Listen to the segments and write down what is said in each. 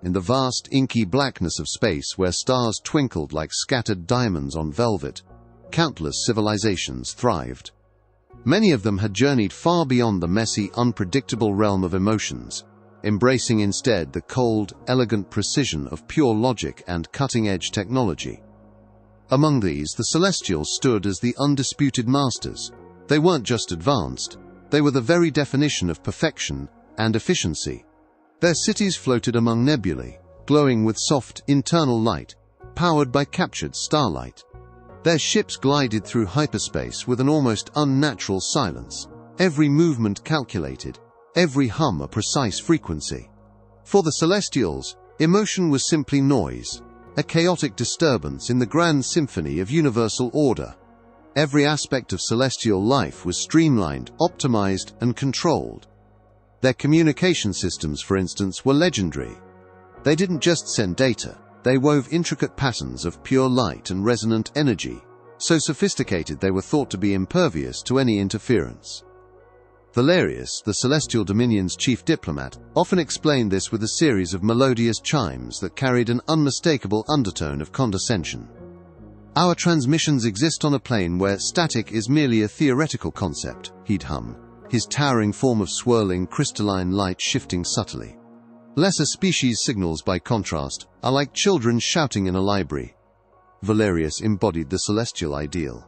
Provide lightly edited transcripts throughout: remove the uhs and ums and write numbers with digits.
in the vast, inky blackness of space where stars twinkled like scattered diamonds on velvet, countless civilizations thrived. Many of them had journeyed far beyond the messy, unpredictable realm of emotions, embracing instead the cold, elegant precision of pure logic and cutting-edge technology. Among these, the Celestials stood as the undisputed masters. They weren't just advanced, they were the very definition of perfection and efficiency. Their cities floated among nebulae, glowing with soft, internal light, powered by captured starlight. Their ships glided through hyperspace with an almost unnatural silence, every movement calculated, every hum a precise frequency. For the Celestials, emotion was simply noise, a chaotic disturbance in the grand symphony of universal order. Every aspect of celestial life was streamlined, optimized, and controlled. Their communication systems, for instance, were legendary. They didn't just send data, they wove intricate patterns of pure light and resonant energy, so sophisticated they were thought to be impervious to any interference. Valerius, the Celestial Dominion's chief diplomat, often explained this with a series of melodious chimes that carried an unmistakable undertone of condescension. "Our transmissions exist on a plane where static is merely a theoretical concept," he'd hum, his towering form of swirling, crystalline light shifting subtly. "Lesser species signals, by contrast, are like children shouting in a library." Valerius embodied the celestial ideal.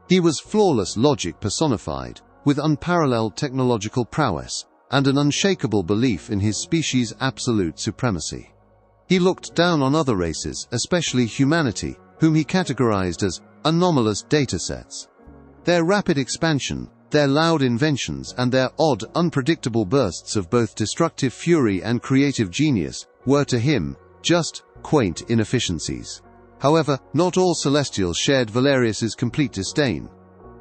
He was flawless logic personified, with unparalleled technological prowess, and an unshakable belief in his species' absolute supremacy. He looked down on other races, especially humanity, whom he categorized as anomalous datasets. Their rapid expansion, their loud inventions, and their odd, unpredictable bursts of both destructive fury and creative genius were to him just quaint inefficiencies. However, not all Celestials shared Valerius's complete disdain.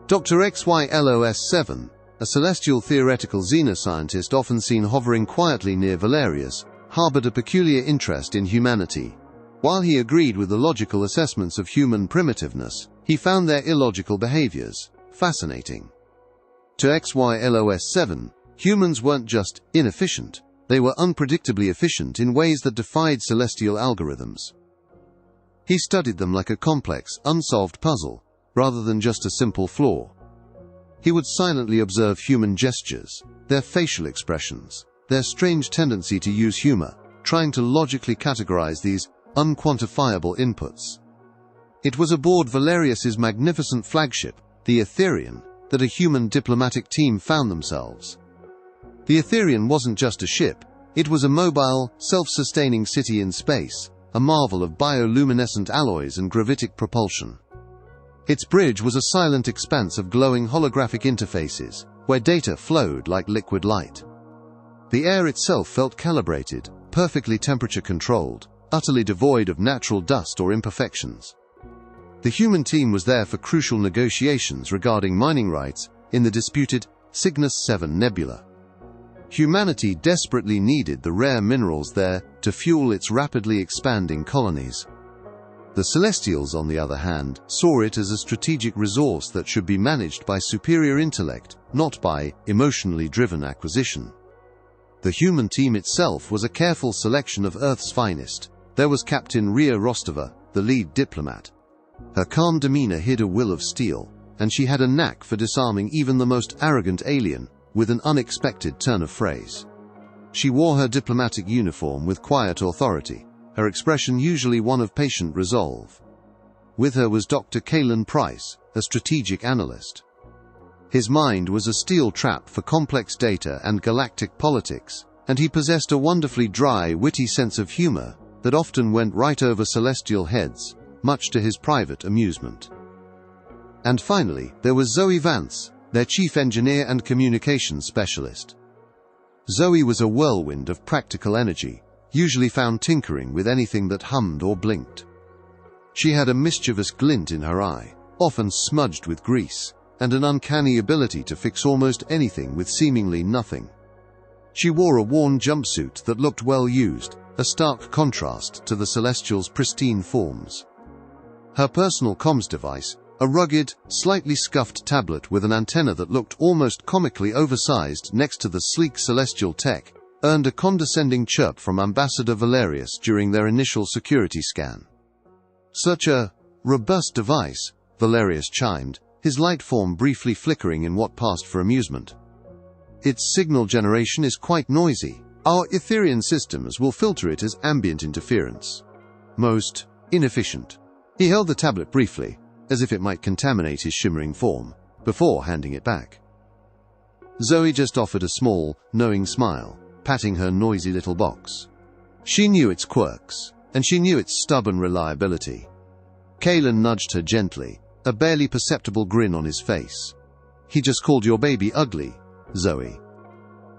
Dr. XYLOS7, a celestial theoretical xenoscientist often seen hovering quietly near Valerius, harbored a peculiar interest in humanity. While he agreed with the logical assessments of human primitiveness, he found their illogical behaviors fascinating. To XYLOS7, humans weren't just inefficient, they were unpredictably efficient in ways that defied celestial algorithms. He studied them like a complex, unsolved puzzle, rather than just a simple flaw. He would silently observe human gestures, their facial expressions, their strange tendency to use humor, trying to logically categorize these unquantifiable inputs. It was aboard Valerius's magnificent flagship, the Etherian, that a human diplomatic team found themselves. The Etherian wasn't just a ship, it was a mobile, self-sustaining city in space, a marvel of bioluminescent alloys and gravitic propulsion. Its bridge was a silent expanse of glowing holographic interfaces, where data flowed like liquid light. The air itself felt calibrated, perfectly temperature-controlled, utterly devoid of natural dust or imperfections. The human team was there for crucial negotiations regarding mining rights in the disputed Cygnus 7 Nebula. Humanity desperately needed the rare minerals there to fuel its rapidly expanding colonies. The Celestials, on the other hand, saw it as a strategic resource that should be managed by superior intellect, not by emotionally driven acquisition. The human team itself was a careful selection of Earth's finest. There was Captain Ria Rostova, the lead diplomat. Her calm demeanor hid a will of steel, and she had a knack for disarming even the most arrogant alien with an unexpected turn of phrase. She wore her diplomatic uniform with quiet authority, her expression usually one of patient resolve. With her was Dr. Kalen Price, a strategic analyst. His mind was a steel trap for complex data and galactic politics, and he possessed a wonderfully dry, witty sense of humor that often went right over celestial heads, much to his private amusement. And finally, there was Zoe Vance, their chief engineer and communications specialist. Zoe was a whirlwind of practical energy, usually found tinkering with anything that hummed or blinked. She had a mischievous glint in her eye, often smudged with grease, and an uncanny ability to fix almost anything with seemingly nothing. She wore a worn jumpsuit that looked well used, a stark contrast to the Celestials' pristine forms. Her personal comms device, a rugged, slightly scuffed tablet with an antenna that looked almost comically oversized next to the sleek celestial tech, earned a condescending chirp from Ambassador Valerius during their initial security scan. "Such a robust device," Valerius chimed, his light form briefly flickering in what passed for amusement. "Its signal generation is quite noisy. Our Etherian systems will filter it as ambient interference. Most inefficient." He held the tablet briefly, as if it might contaminate his shimmering form, before handing it back. Zoe just offered a small, knowing smile, patting her noisy little box. She knew its quirks, and she knew its stubborn reliability. Kalen nudged her gently, a barely perceptible grin on his face. "He just called your baby ugly, Zoe."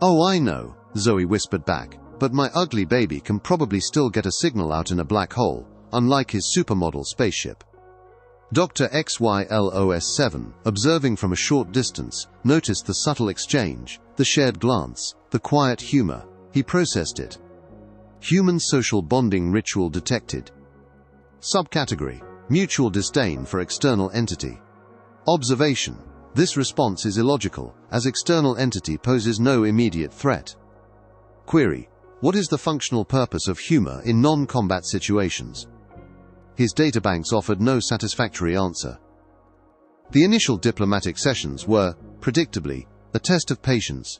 "Oh, I know," Zoe whispered back, "but my ugly baby can probably still get a signal out in a black hole, unlike his supermodel spaceship." Dr. XYLOS7, observing from a short distance, noticed the subtle exchange, the shared glance, the quiet humor. He processed it. Human social bonding ritual detected. Subcategory: mutual disdain for external entity. Observation: this response is illogical, as external entity poses no immediate threat. Query: what is the functional purpose of humor in non-combat situations? His databanks offered no satisfactory answer. The initial diplomatic sessions were, predictably, a test of patience.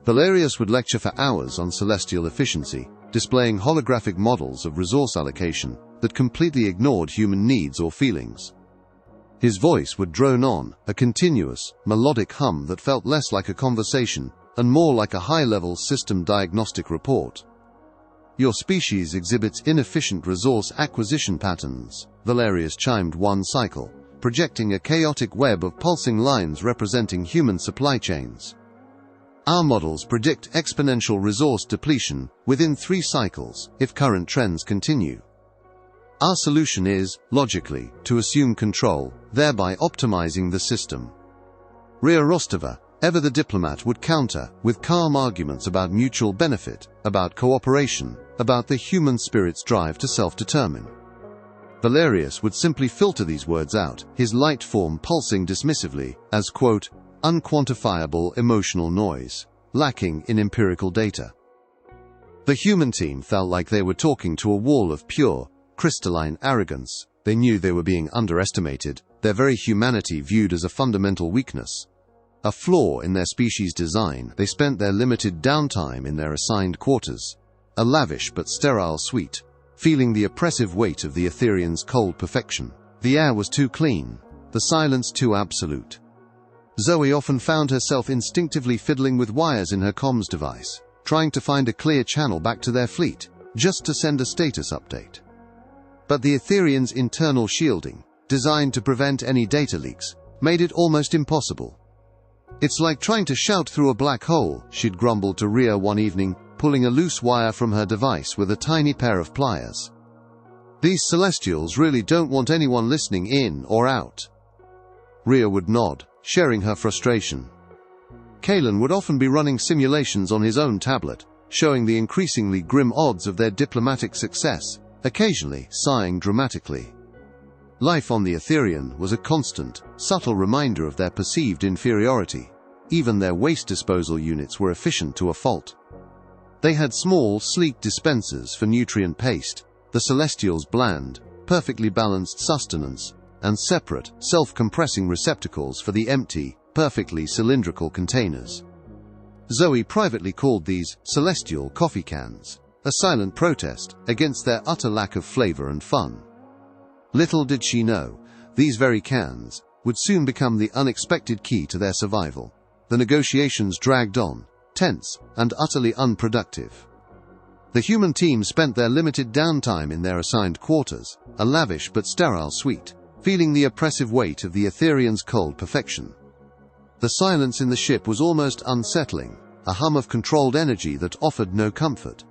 Valerius would lecture for hours on celestial efficiency, displaying holographic models of resource allocation that completely ignored human needs or feelings. His voice would drone on, a continuous, melodic hum that felt less like a conversation and more like a high-level system diagnostic report. "Your species exhibits inefficient resource acquisition patterns," Valerius chimed one cycle, projecting a chaotic web of pulsing lines representing human supply chains. "Our models predict exponential resource depletion within 3 cycles if current trends continue. Our solution is, logically, to assume control, thereby optimizing the system." Rhea Rostova, ever the diplomat, would counter with calm arguments about mutual benefit, about cooperation, about the human spirit's drive to self-determine. Valerius would simply filter these words out, his light form pulsing dismissively as, quote, "unquantifiable emotional noise, lacking in empirical data." The human team felt like they were talking to a wall of pure, crystalline arrogance. They knew they were being underestimated, their very humanity viewed as a fundamental weakness. A flaw in their species' design. They spent their limited downtime in their assigned quarters, a lavish but sterile suite, feeling the oppressive weight of the Etherians' cold perfection. The air was too clean, the silence too absolute. Zoe often found herself instinctively fiddling with wires in her comms device, trying to find a clear channel back to their fleet, just to send a status update. But the Etherians' internal shielding, designed to prevent any data leaks, made it almost impossible. "It's like trying to shout through a black hole," she'd grumbled to Rhea one evening, pulling a loose wire from her device with a tiny pair of pliers. "These Celestials really don't want anyone listening in or out." Rhea would nod, sharing her frustration. Kalen would often be running simulations on his own tablet, showing the increasingly grim odds of their diplomatic success, occasionally sighing dramatically. Life on the Etherian was a constant, subtle reminder of their perceived inferiority. Even their waste disposal units were efficient to a fault. They had small, sleek dispensers for nutrient paste, the Celestials' bland, perfectly balanced sustenance, and separate, self-compressing receptacles for the empty, perfectly cylindrical containers. Zoe privately called these celestial coffee cans, a silent protest against their utter lack of flavor and fun. Little did she know, these very cans would soon become the unexpected key to their survival. The negotiations dragged on, tense and utterly unproductive. The human team spent their limited downtime in their assigned quarters, a lavish but sterile suite, feeling the oppressive weight of the Etherians' cold perfection. The silence in the ship was almost unsettling, a hum of controlled energy that offered no comfort.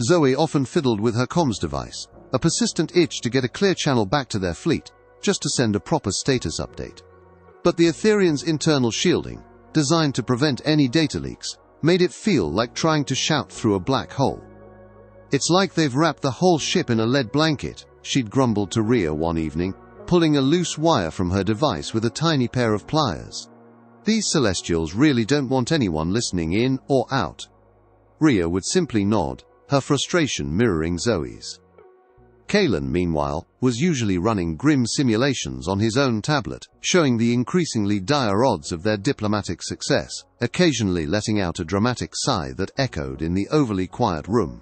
Zoe often fiddled with her comms device, a persistent itch to get a clear channel back to their fleet, just to send a proper status update. But the Etherians' internal shielding, designed to prevent any data leaks, made it feel like trying to shout through a black hole. "It's like they've wrapped the whole ship in a lead blanket," she'd grumbled to Rhea one evening, pulling a loose wire from her device with a tiny pair of pliers. "These Celestials really don't want anyone listening in or out." Rhea would simply nod, her frustration mirroring Zoe's. Kalen, meanwhile, was usually running grim simulations on his own tablet, showing the increasingly dire odds of their diplomatic success, occasionally letting out a dramatic sigh that echoed in the overly quiet room.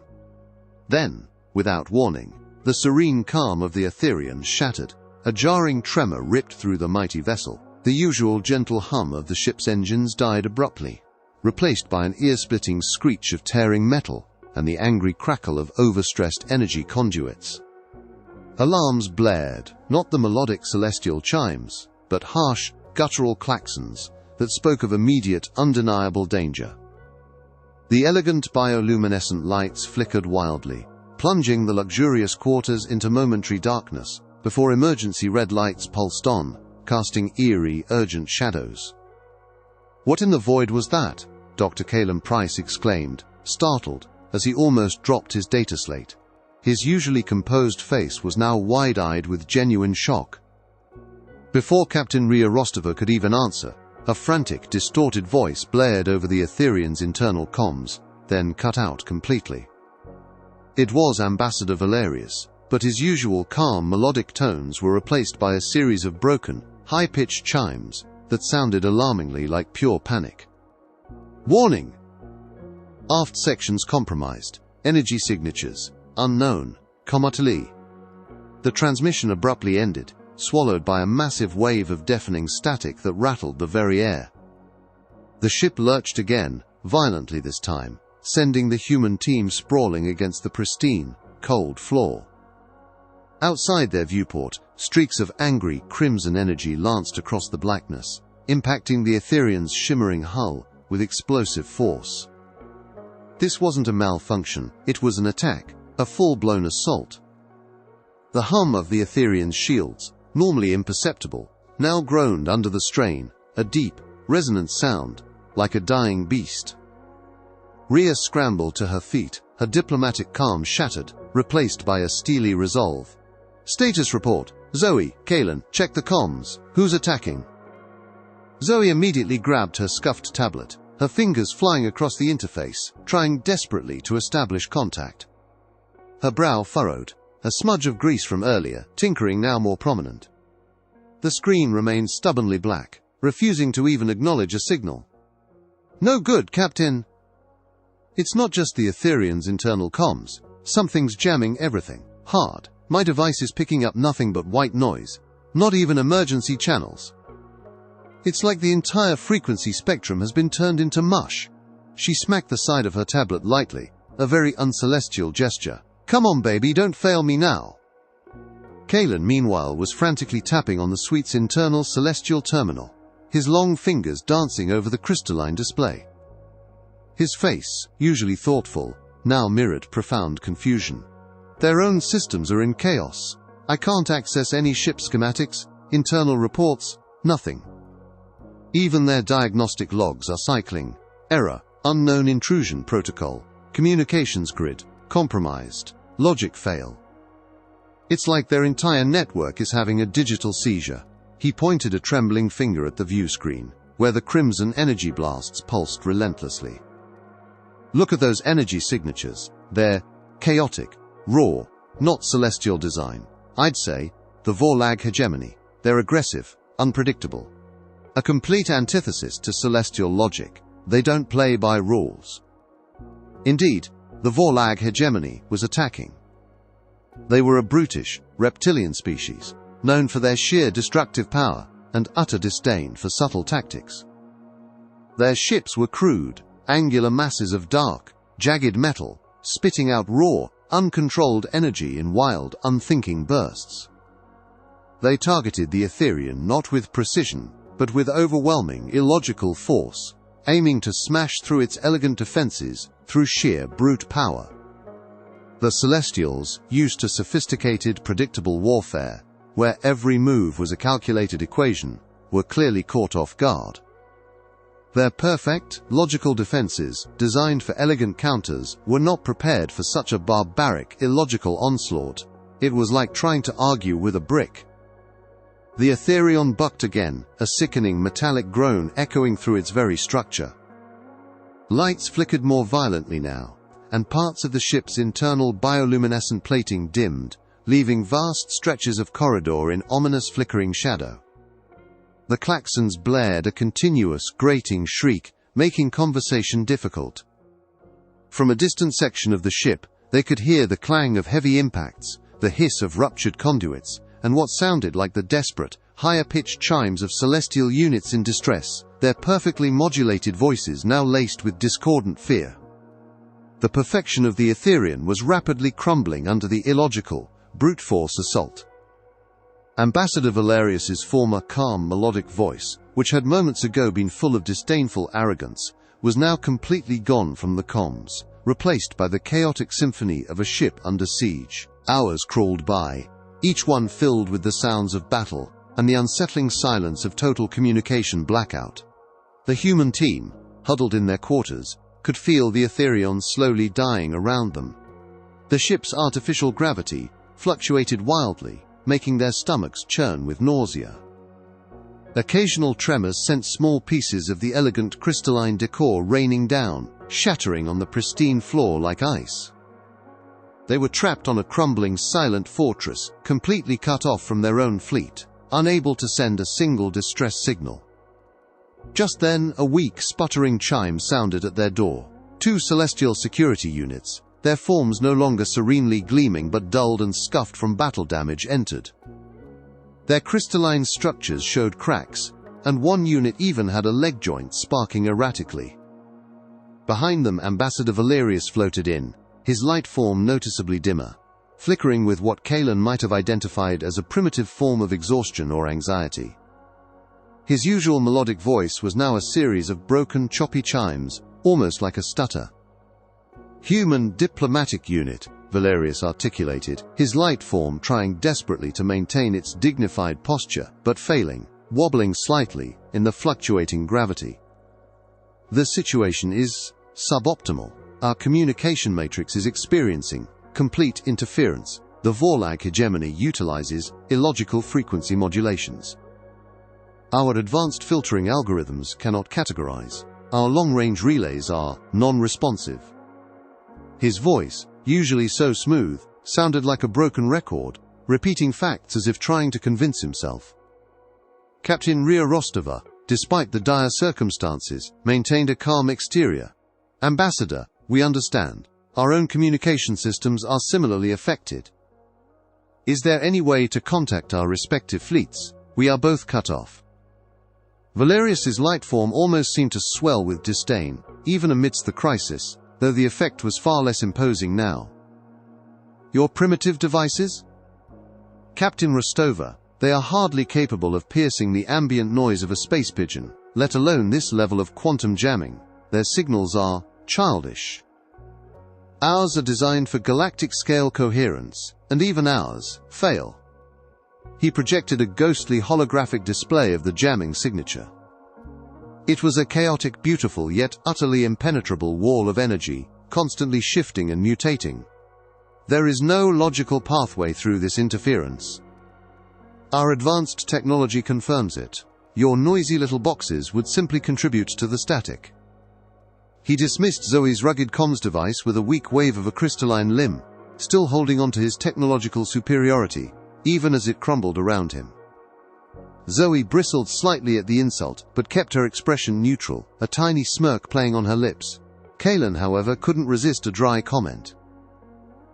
Then, without warning, the serene calm of the Etherians shattered. A jarring tremor ripped through the mighty vessel. The usual gentle hum of the ship's engines died abruptly, replaced by an ear-splitting screech of tearing metal and the angry crackle of overstressed energy conduits. Alarms blared, not the melodic celestial chimes, but harsh, guttural klaxons that spoke of immediate, undeniable danger. The elegant bioluminescent lights flickered wildly, plunging the luxurious quarters into momentary darkness, before emergency red lights pulsed on, casting eerie, urgent shadows. "What in the void was that?" Dr. Kalen Price exclaimed, startled, as he almost dropped his data slate. His usually composed face was now wide-eyed with genuine shock. Before Captain Rhea Rostova could even answer, a frantic, distorted voice blared over the Etherian's internal comms, then cut out completely. It was Ambassador Valerius, but his usual calm, melodic tones were replaced by a series of broken, high-pitched chimes that sounded alarmingly like pure panic. "Warning! Aft sections compromised. Energy signatures unknown. Comatali." The transmission abruptly ended, swallowed by a massive wave of deafening static that rattled the very air. The ship lurched again, violently this time, sending the human team sprawling against the pristine, cold floor. Outside their viewport, streaks of angry, crimson energy lanced across the blackness, impacting the Etherian's shimmering hull with explosive force. This wasn't a malfunction, it was an attack, a full-blown assault. The hum of the Etherian's shields, normally imperceptible, now groaned under the strain, a deep, resonant sound, like a dying beast. Rhea scrambled to her feet, her diplomatic calm shattered, replaced by a steely resolve. "Status report. Zoe, Kalen, check the comms. Who's attacking?" Zoe immediately grabbed her scuffed tablet, her fingers flying across the interface, trying desperately to establish contact. Her brow furrowed, a smudge of grease from earlier, tinkering now more prominent. The screen remained stubbornly black, refusing to even acknowledge a signal. "No good, Captain." "It's not just the Etherian's internal comms. Something's jamming everything. Hard. My device is picking up nothing but white noise. Not even emergency channels. It's like the entire frequency spectrum has been turned into mush." She smacked the side of her tablet lightly, a very uncelestial gesture. "Come on, baby, don't fail me now." Kalen, meanwhile, was frantically tapping on the suite's internal celestial terminal, his long fingers dancing over the crystalline display. His face, usually thoughtful, now mirrored profound confusion. "Their own systems are in chaos. I can't access any ship schematics, internal reports, nothing. Even their diagnostic logs are cycling. Error, unknown intrusion protocol, communications grid, compromised, logic fail. It's like their entire network is having a digital seizure." He pointed a trembling finger at the view screen, where the crimson energy blasts pulsed relentlessly. "Look at those energy signatures. They're chaotic, raw, not celestial design. I'd say the Vorlag hegemony. They're aggressive, unpredictable. A complete antithesis to celestial logic. They don't play by rules." Indeed, the Vorlag hegemony was attacking. They were a brutish, reptilian species, known for their sheer destructive power and utter disdain for subtle tactics. Their ships were crude, angular masses of dark, jagged metal, spitting out raw, uncontrolled energy in wild, unthinking bursts. They targeted the Etherian not with precision, but with overwhelming, illogical force, aiming to smash through its elegant defenses through sheer brute power. The Celestials, used to sophisticated, predictable warfare, where every move was a calculated equation, were clearly caught off guard. Their perfect, logical defenses, designed for elegant counters, were not prepared for such a barbaric, illogical onslaught. It was like trying to argue with a brick. The Etherion bucked again, a sickening metallic groan echoing through its very structure. Lights flickered more violently now, and parts of the ship's internal bioluminescent plating dimmed, leaving vast stretches of corridor in ominous flickering shadow. The klaxons blared a continuous, grating shriek, making conversation difficult. From a distant section of the ship, they could hear the clang of heavy impacts, the hiss of ruptured conduits, and what sounded like the desperate, higher-pitched chimes of celestial units in distress, their perfectly modulated voices now laced with discordant fear. The perfection of the Etherian was rapidly crumbling under the illogical, brute force assault. Ambassador Valerius's former calm melodic voice, which had moments ago been full of disdainful arrogance, was now completely gone from the comms, replaced by the chaotic symphony of a ship under siege. Hours crawled by, each one filled with the sounds of battle and the unsettling silence of total communication blackout. The human team, huddled in their quarters, could feel the Etherion slowly dying around them. The ship's artificial gravity fluctuated wildly, making their stomachs churn with nausea. Occasional tremors sent small pieces of the elegant crystalline decor raining down, shattering on the pristine floor like ice. They were trapped on a crumbling, silent fortress, completely cut off from their own fleet, unable to send a single distress signal. Just then, a weak, sputtering chime sounded at their door. 2 celestial security units, their forms no longer serenely gleaming but dulled and scuffed from battle damage, entered. Their crystalline structures showed cracks, and one unit even had a leg joint sparking erratically. Behind them, Ambassador Valerius floated in, his light form noticeably dimmer, flickering with what Kalen might have identified as a primitive form of exhaustion or anxiety. His usual melodic voice was now a series of broken, choppy chimes, almost like a stutter. "Human diplomatic unit," Valerius articulated, his light form trying desperately to maintain its dignified posture, but failing, wobbling slightly in the fluctuating gravity. "The situation is suboptimal. Our communication matrix is experiencing complete interference. The Vorlag hegemony utilizes illogical frequency modulations. Our advanced filtering algorithms cannot categorize. Our long-range relays are non-responsive." His voice, usually so smooth, sounded like a broken record, repeating facts as if trying to convince himself. Captain Ria Rostova, despite the dire circumstances, maintained a calm exterior. "Ambassador, we understand. Our own communication systems are similarly affected. Is there any way to contact our respective fleets? We are both cut off." Valerius's light form almost seemed to swell with disdain, even amidst the crisis, though the effect was far less imposing now. "Your primitive devices? Captain Rostova, they are hardly capable of piercing the ambient noise of a space pigeon, let alone this level of quantum jamming. Their signals are childish. Ours are designed for galactic-scale coherence, and even ours fail." He projected a ghostly holographic display of the jamming signature. It was a chaotic, beautiful, yet utterly impenetrable wall of energy, constantly shifting and mutating. "There is no logical pathway through this interference. Our advanced technology confirms it. Your noisy little boxes would simply contribute to the static." He dismissed Zoe's rugged comms device with a weak wave of a crystalline limb, still holding on to his technological superiority, even as it crumbled around him. Zoe bristled slightly at the insult, but kept her expression neutral, a tiny smirk playing on her lips. Kalen, however, couldn't resist a dry comment.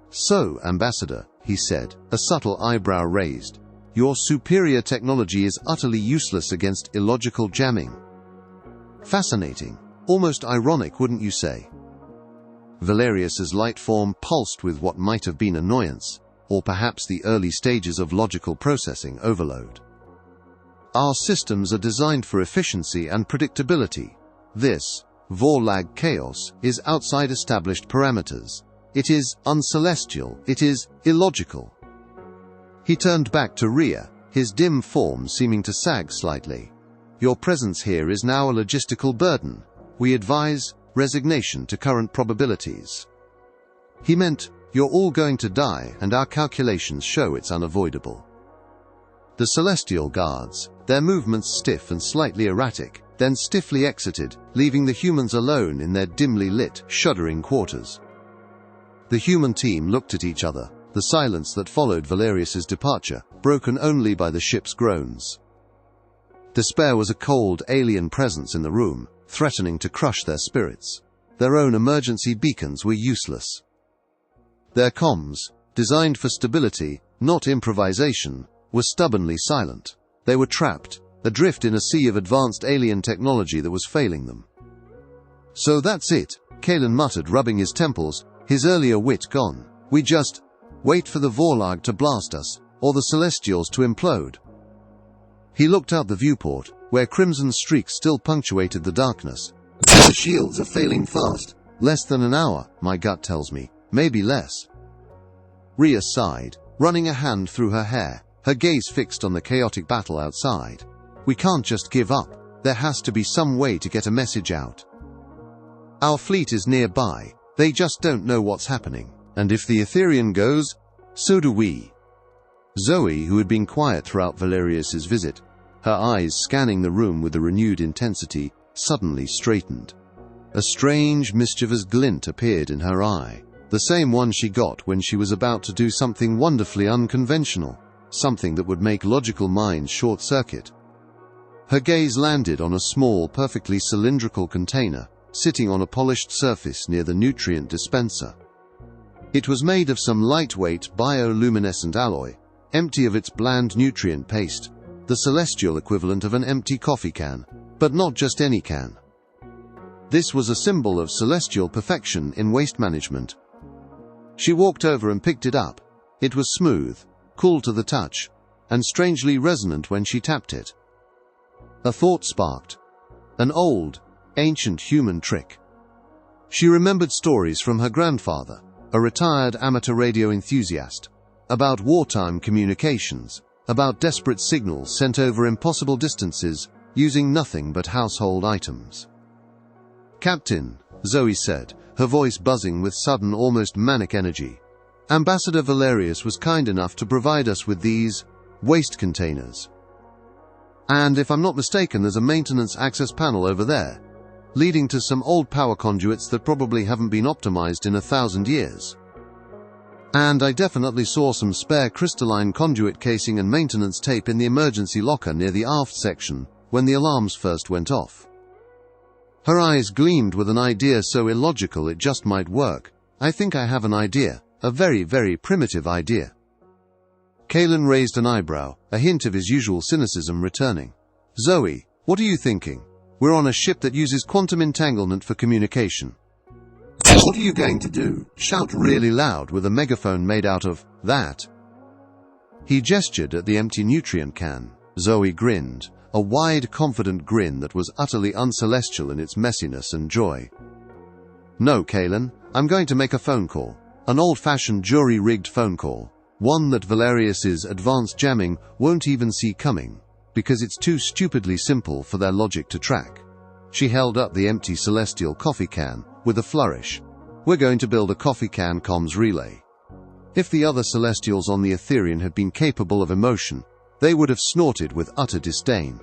"So, Ambassador," he said, a subtle eyebrow raised, "your superior technology is utterly useless against illogical jamming. Fascinating. Almost ironic, wouldn't you say?" Valerius's light form pulsed with what might have been annoyance, or perhaps the early stages of logical processing overload. "Our systems are designed for efficiency and predictability. This Vorlag chaos is outside established parameters. It is uncelestial. It is illogical." He turned back to Ria, his dim form seeming to sag slightly. "Your presence here is now a logistical burden. We advise resignation to current probabilities." He meant, "You're all going to die, and our calculations show it's unavoidable." The Celestial Guards, their movements stiff and slightly erratic, then stiffly exited, leaving the humans alone in their dimly lit, shuddering quarters. The human team looked at each other, the silence that followed Valerius's departure, broken only by the ship's groans. Despair was a cold, alien presence in the room, threatening to crush their spirits. Their own emergency beacons were useless. Their comms, designed for stability, not improvisation, were stubbornly silent. They were trapped, adrift in a sea of advanced alien technology that was failing them. "So that's it," Kalen muttered, rubbing his temples, his earlier wit gone. "We just wait for the Vorlag to blast us, or the Celestials to implode." He looked out the viewport, where crimson streaks still punctuated the darkness. "The shields are failing fast. Less than an hour, my gut tells me. Maybe less." Rhea sighed, running a hand through her hair, her gaze fixed on the chaotic battle outside. "We can't just give up. There has to be some way to get a message out. Our fleet is nearby. They just don't know what's happening. And if the Etherian goes, so do we." Zoe, who had been quiet throughout Valerius's visit, her eyes scanning the room with a renewed intensity, suddenly straightened. A strange, mischievous glint appeared in her eye, the same one she got when she was about to do something wonderfully unconventional, something that would make logical minds short-circuit. Her gaze landed on a small, perfectly cylindrical container, sitting on a polished surface near the nutrient dispenser. It was made of some lightweight, bioluminescent alloy, empty of its bland nutrient paste, the celestial equivalent of an empty coffee can, but not just any can. This was a symbol of celestial perfection in waste management. She walked over and picked it up. It was smooth, cool to the touch, and strangely resonant when she tapped it. A thought sparked. An old, ancient human trick. She remembered stories from her grandfather, a retired amateur radio enthusiast, about wartime communications, about desperate signals sent over impossible distances using nothing but household items. "Captain," Zoe said, her voice buzzing with sudden, almost manic energy, "Ambassador Valerius was kind enough to provide us with these waste containers. And if I'm not mistaken, there's a maintenance access panel over there, leading to some old power conduits that probably haven't been optimized in 1,000 years. And I definitely saw some spare crystalline conduit casing and maintenance tape in the emergency locker near the aft section when the alarms first went off." Her eyes gleamed with an idea so illogical it just might work. "I think I have an idea, a very, very primitive idea." Kalen raised an eyebrow, a hint of his usual cynicism returning. "Zoe, what are you thinking? We're on a ship that uses quantum entanglement for communication." "What are you going to do? Shout really loud with a megaphone made out of that?" He gestured at the empty nutrient can. Zoe grinned, a wide, confident grin that was utterly uncelestial in its messiness and joy. "No, Kalen, I'm going to make a phone call. An old-fashioned jury-rigged phone call. One that Valerius's advanced jamming won't even see coming, because it's too stupidly simple for their logic to track." She held up the empty celestial coffee can, with a flourish. "We're going to build a coffee can comms relay." If the other Celestials on the Etherian had been capable of emotion, they would have snorted with utter disdain.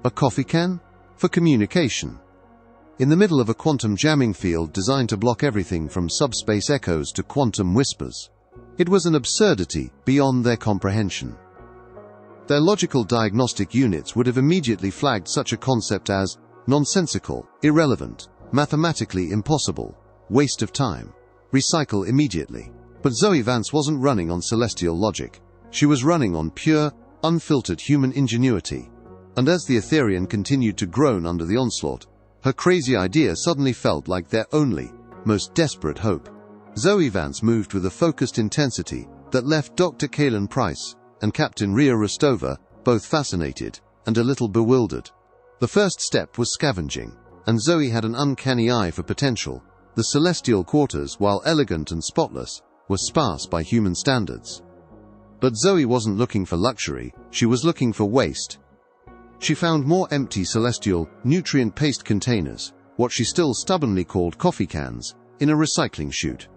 A coffee can? For communication? In the middle of a quantum jamming field designed to block everything from subspace echoes to quantum whispers. It was an absurdity beyond their comprehension. Their logical diagnostic units would have immediately flagged such a concept as nonsensical, irrelevant, mathematically impossible, waste of time, recycle immediately. But Zoe Vance wasn't running on celestial logic. She was running on pure, unfiltered human ingenuity. And as the Etherian continued to groan under the onslaught, her crazy idea suddenly felt like their only, most desperate hope. Zoe Vance moved with a focused intensity that left Dr. Kalen Price and Captain Rhea Rostova both fascinated and a little bewildered. The first step was scavenging, and Zoe had an uncanny eye for potential. The celestial quarters, while elegant and spotless, were sparse by human standards. But Zoe wasn't looking for luxury, she was looking for waste. She found more empty celestial, nutrient-paste containers, what she still stubbornly called coffee cans, in a recycling chute.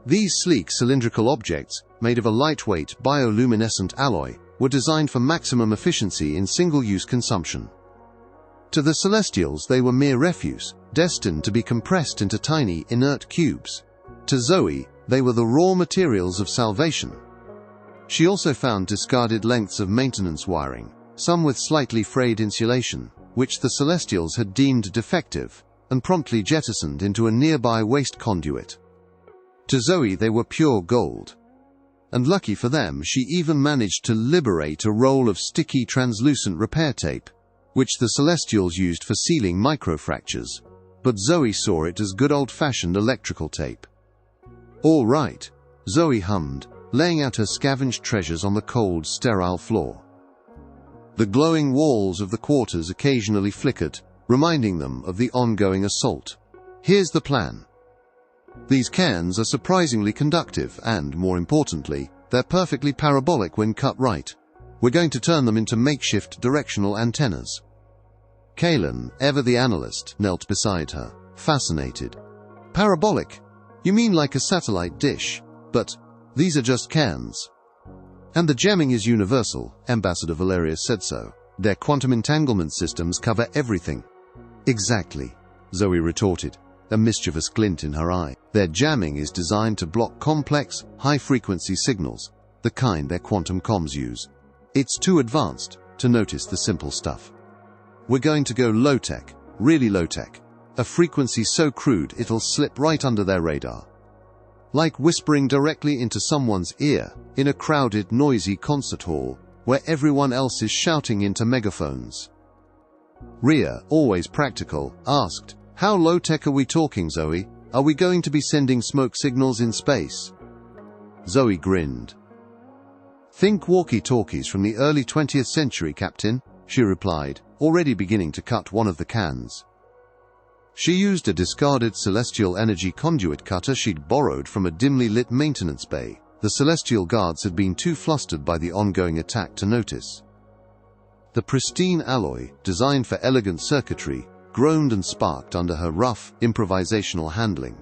These sleek cylindrical objects, made of a lightweight, bioluminescent alloy, were designed for maximum efficiency in single-use consumption. To the Celestials, they were mere refuse, destined to be compressed into tiny, inert cubes. To Zoe, they were the raw materials of salvation. She also found discarded lengths of maintenance wiring, some with slightly frayed insulation, which the Celestials had deemed defective, and promptly jettisoned into a nearby waste conduit. To Zoe, they were pure gold. And lucky for them, she even managed to liberate a roll of sticky translucent repair tape, which the Celestials used for sealing microfractures, but Zoe saw it as good old-fashioned electrical tape. "All right," Zoe hummed, laying out her scavenged treasures on the cold, sterile floor. The glowing walls of the quarters occasionally flickered, reminding them of the ongoing assault. "Here's the plan. These cans are surprisingly conductive and, more importantly, they're perfectly parabolic when cut right. We're going to turn them into makeshift directional antennas." Kaelin, ever the analyst, knelt beside her, fascinated. "Parabolic? You mean like a satellite dish? But these are just cans." "And the jamming is universal," Ambassador Valerius said so. "Their quantum entanglement systems cover everything." "Exactly," Zoe retorted, a mischievous glint in her eye. "Their jamming is designed to block complex, high-frequency signals, the kind their quantum comms use. It's too advanced to notice the simple stuff. We're going to go low-tech, really low-tech, a frequency so crude it'll slip right under their radar. Like whispering directly into someone's ear in a crowded, noisy concert hall where everyone else is shouting into megaphones." Rhea, always practical, asked, "How low-tech are we talking, Zoe? Are we going to be sending smoke signals in space?" Zoe grinned. "Think walkie-talkies from the early 20th century, Captain," she replied, already beginning to cut one of the cans. She used a discarded celestial energy conduit cutter she'd borrowed from a dimly lit maintenance bay. The Celestial Guards had been too flustered by the ongoing attack to notice. The pristine alloy, designed for elegant circuitry, groaned and sparked under her rough, improvisational handling.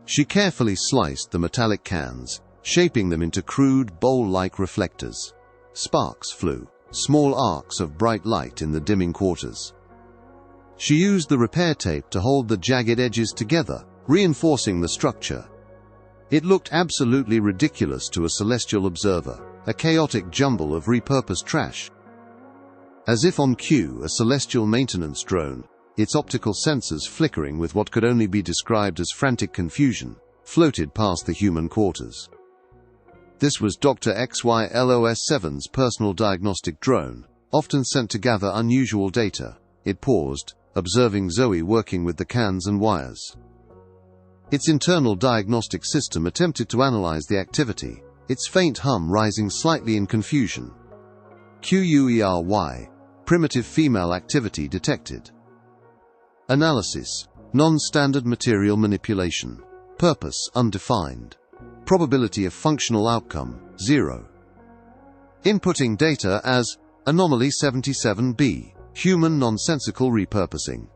She carefully sliced the metallic cans, shaping them into crude, bowl-like reflectors. Sparks flew, small arcs of bright light in the dimming quarters. She used the repair tape to hold the jagged edges together, reinforcing the structure. It looked absolutely ridiculous to a celestial observer, a chaotic jumble of repurposed trash. As if on cue, a celestial maintenance drone, its optical sensors flickering with what could only be described as frantic confusion, floated past the human quarters. This was Dr. XYLOS-7's personal diagnostic drone, often sent to gather unusual data. It paused, observing Zoe working with the cans and wires. Its internal diagnostic system attempted to analyze the activity, its faint hum rising slightly in confusion. QUERY, primitive female activity detected. Analysis, non-standard material manipulation. Purpose undefined. Probability of functional outcome, 0. Inputting data as Anomaly 77B, human nonsensical repurposing.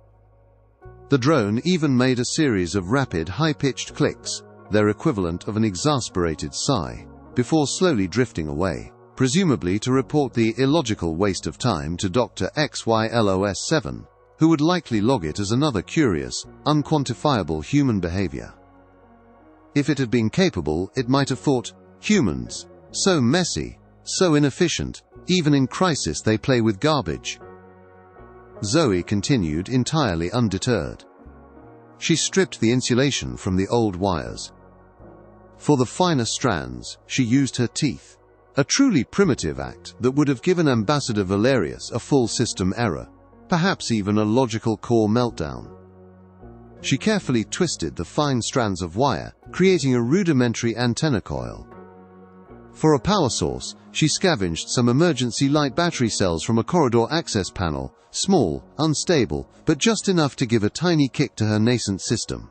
The drone even made a series of rapid, high-pitched clicks, their equivalent of an exasperated sigh, before slowly drifting away, presumably to report the illogical waste of time to Dr. XYLOS-7, who would likely log it as another curious, unquantifiable human behavior. If it had been capable, it might have thought, humans, so messy, so inefficient, even in crisis they play with garbage. Zoe continued entirely undeterred. She stripped the insulation from the old wires. For the finer strands, she used her teeth. A truly primitive act that would have given Ambassador Valerius a full system error, perhaps even a logical core meltdown. She carefully twisted the fine strands of wire, creating a rudimentary antenna coil. For a power source, she scavenged some emergency light battery cells from a corridor access panel, small, unstable, but just enough to give a tiny kick to her nascent system.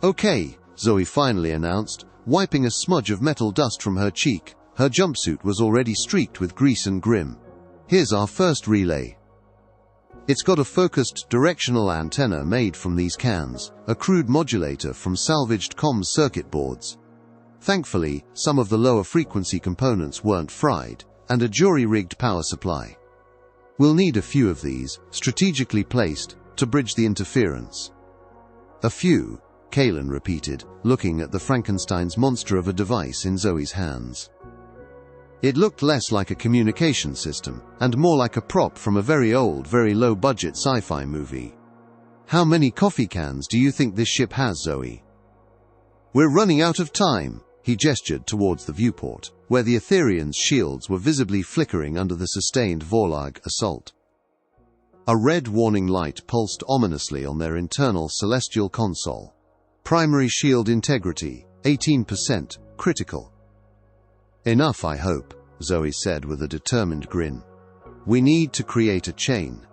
"Okay," Zoe finally announced, wiping a smudge of metal dust from her cheek. Her jumpsuit was already streaked with grease and grim. "Here's our first relay. It's got a focused directional antenna made from these cans, a crude modulator from salvaged comms circuit boards. Thankfully, some of the lower frequency components weren't fried, and a jury-rigged power supply. We'll need a few of these, strategically placed, to bridge the interference. A few, Kalen repeated, looking at the Frankenstein's monster of a device in Zoe's hands. It looked less like a communication system, and more like a prop from a very old, very low-budget sci-fi movie. How many coffee cans do you think this ship has, Zoe? We're running out of time, he gestured towards the viewport, where the Etherians' shields were visibly flickering under the sustained Vorlag assault. A red warning light pulsed ominously on their internal celestial console. Primary shield integrity, 18%, critical. Enough, I hope, Zoe said with a determined grin. We need to create a chain.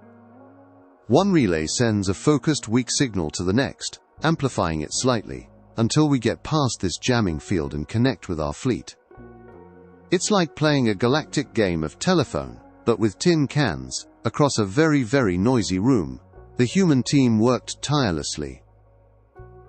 One relay sends a focused weak signal to the next, amplifying it slightly, until we get past this jamming field and connect with our fleet. It's like playing a galactic game of telephone, but with tin cans, across a very, very noisy room. The human team worked tirelessly.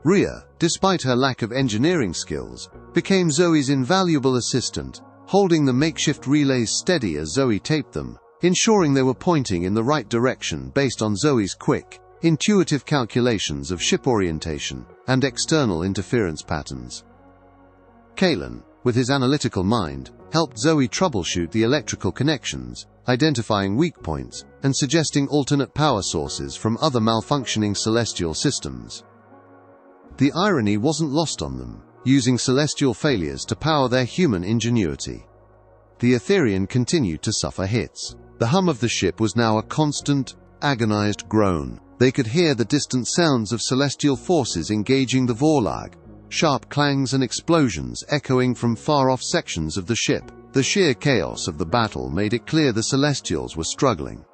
Rhea, despite her lack of engineering skills, became Zoe's invaluable assistant, holding the makeshift relays steady as Zoe taped them, ensuring they were pointing in the right direction based on Zoe's quick, intuitive calculations of ship orientation and external interference patterns. Kalen, with his analytical mind, helped Zoe troubleshoot the electrical connections, identifying weak points and suggesting alternate power sources from other malfunctioning celestial systems. The irony wasn't lost on them, using celestial failures to power their human ingenuity. The Etherian continued to suffer hits. The hum of the ship was now a constant, agonized groan. They could hear the distant sounds of celestial forces engaging the Vorlag, sharp clangs and explosions echoing from far-off sections of the ship. The sheer chaos of the battle made it clear the Celestials were struggling.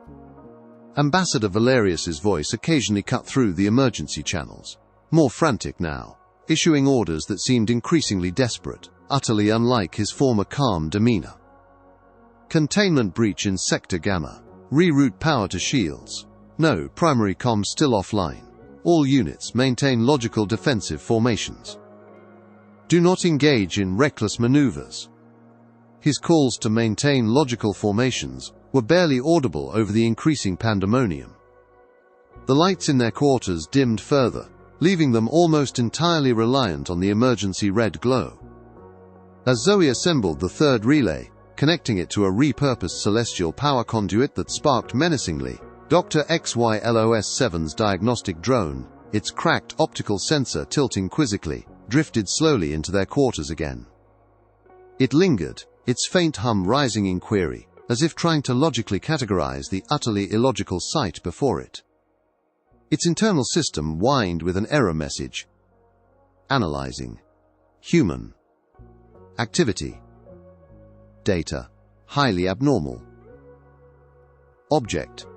Ambassador Valerius's voice occasionally cut through the emergency channels, more frantic now, issuing orders that seemed increasingly desperate, utterly unlike his former calm demeanor. Containment breach in Sector Gamma. Reroute power to shields. No, primary comms still offline. All units maintain logical defensive formations. Do not engage in reckless maneuvers. His calls to maintain logical formations were barely audible over the increasing pandemonium. The lights in their quarters dimmed further, leaving them almost entirely reliant on the emergency red glow. As Zoe assembled the third relay, connecting it to a repurposed celestial power conduit that sparked menacingly, Dr. XYLOS-7's diagnostic drone, its cracked optical sensor tilting quizzically, drifted slowly into their quarters again. It lingered, its faint hum rising in query, as if trying to logically categorize the utterly illogical sight before it. Its internal system whined with an error message. Analyzing. Human. Activity. Data. Highly abnormal. Object.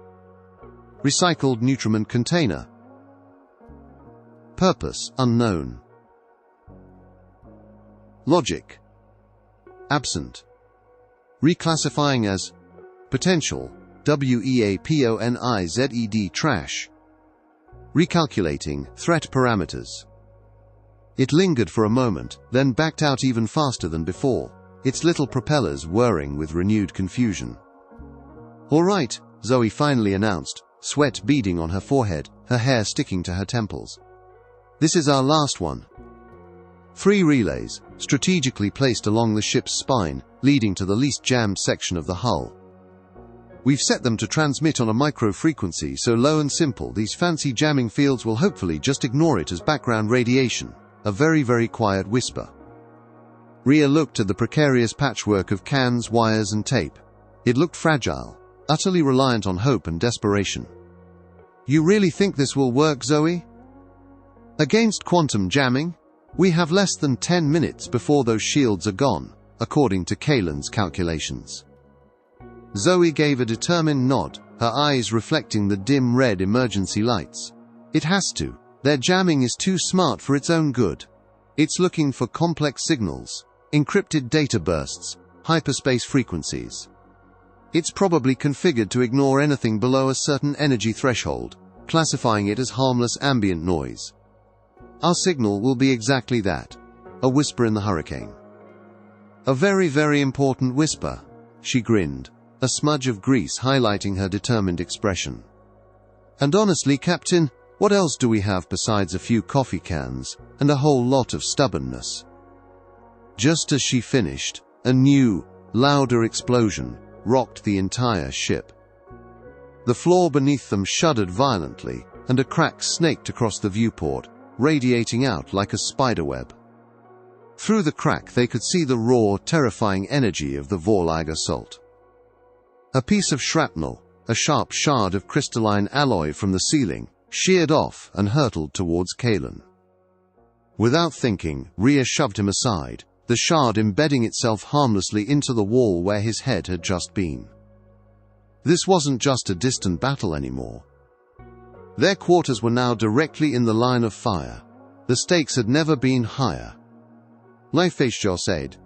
Recycled nutriment container. Purpose unknown. Logic. Absent. Reclassifying as potential, WEAPONIZED trash. Recalculating threat parameters. It lingered for a moment, then backed out even faster than before, its little propellers whirring with renewed confusion. All right, Zoe finally announced, sweat beading on her forehead, her hair sticking to her temples. This is our last one. 3 relays, strategically placed along the ship's spine, leading to the least jammed section of the hull. We've set them to transmit on a micro-frequency so low and simple these fancy jamming fields will hopefully just ignore it as background radiation, a very, very quiet whisper. Rhea looked at the precarious patchwork of cans, wires and tape. It looked fragile, utterly reliant on hope and desperation. You really think this will work, Zoe? Against quantum jamming? We have less than 10 minutes before those shields are gone, according to Kalen's calculations. Zoe gave a determined nod, her eyes reflecting the dim red emergency lights. It has to. Their jamming is too smart for its own good. It's looking for complex signals, encrypted data bursts, hyperspace frequencies. It's probably configured to ignore anything below a certain energy threshold, classifying it as harmless ambient noise. Our signal will be exactly that, a whisper in the hurricane. A very, very important whisper, she grinned, a smudge of grease highlighting her determined expression. "And honestly, Captain, what else do we have besides a few coffee cans and a whole lot of stubbornness?" Just as she finished, a new, louder explosion rocked the entire ship. The floor beneath them shuddered violently, and a crack snaked across the viewport, radiating out like a spiderweb. Through the crack they could see the raw, terrifying energy of the Vorlag assault. A piece of shrapnel, a sharp shard of crystalline alloy from the ceiling, sheared off and hurtled towards Kalen. Without thinking, Rhea shoved him aside, the shard embedding itself harmlessly into the wall where his head had just been. This wasn't just a distant battle anymore. Their quarters were now directly in the line of fire. The stakes had never been higher. Leifeishtjar said.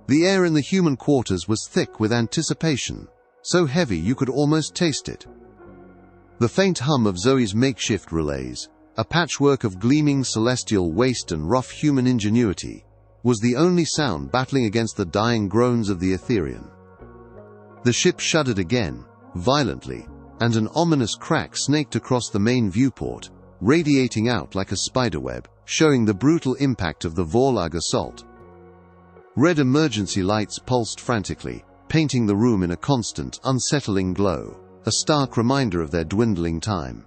The air in the human quarters was thick with anticipation, so heavy you could almost taste it. The faint hum of Zoe's makeshift relays, a patchwork of gleaming celestial waste and rough human ingenuity, was the only sound battling against the dying groans of the Etherean. The ship shuddered again, violently, and an ominous crack snaked across the main viewport, radiating out like a spiderweb, showing the brutal impact of the Vorlag assault. Red emergency lights pulsed frantically, painting the room in a constant, unsettling glow, a stark reminder of their dwindling time.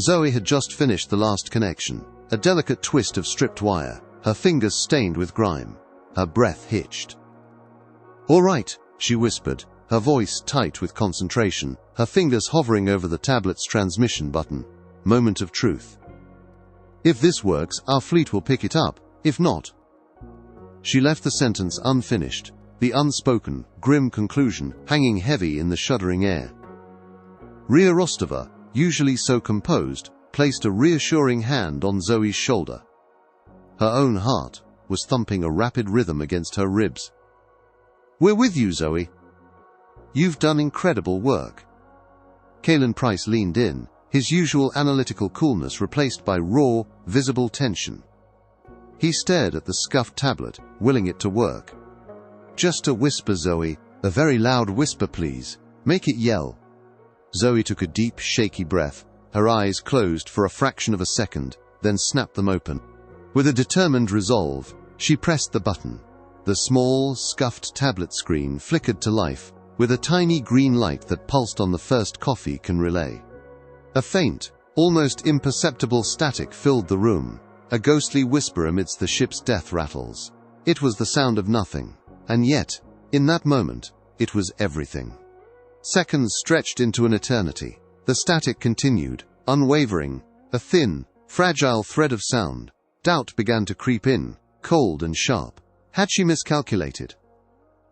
Zoe had just finished the last connection, a delicate twist of stripped wire, her fingers stained with grime. Her breath hitched. "All right," she whispered, her voice tight with concentration, her fingers hovering over the tablet's transmission button. Moment of truth. "If this works, our fleet will pick it up. If not..." She left the sentence unfinished, the unspoken, grim conclusion hanging heavy in the shuddering air. Rhea Rostova, usually so composed, placed a reassuring hand on Zoe's shoulder. Her own heart was thumping a rapid rhythm against her ribs. "We're with you, Zoe. You've done incredible work." Kalen Price leaned in, his usual analytical coolness replaced by raw, visible tension. He stared at the scuffed tablet, willing it to work. "Just a whisper, Zoe. A very loud whisper, please. Make it yell." Zoe took a deep, shaky breath, her eyes closed for a fraction of a second, then snapped them open. With a determined resolve, she pressed the button. The small, scuffed tablet screen flickered to life, with a tiny green light that pulsed on the first coffee can relay. A faint, almost imperceptible static filled the room, a ghostly whisper amidst the ship's death rattles. It was the sound of nothing, and yet, in that moment, it was everything. Seconds stretched into an eternity. The static continued, unwavering, a thin, fragile thread of sound. Doubt began to creep in, cold and sharp. Had she miscalculated?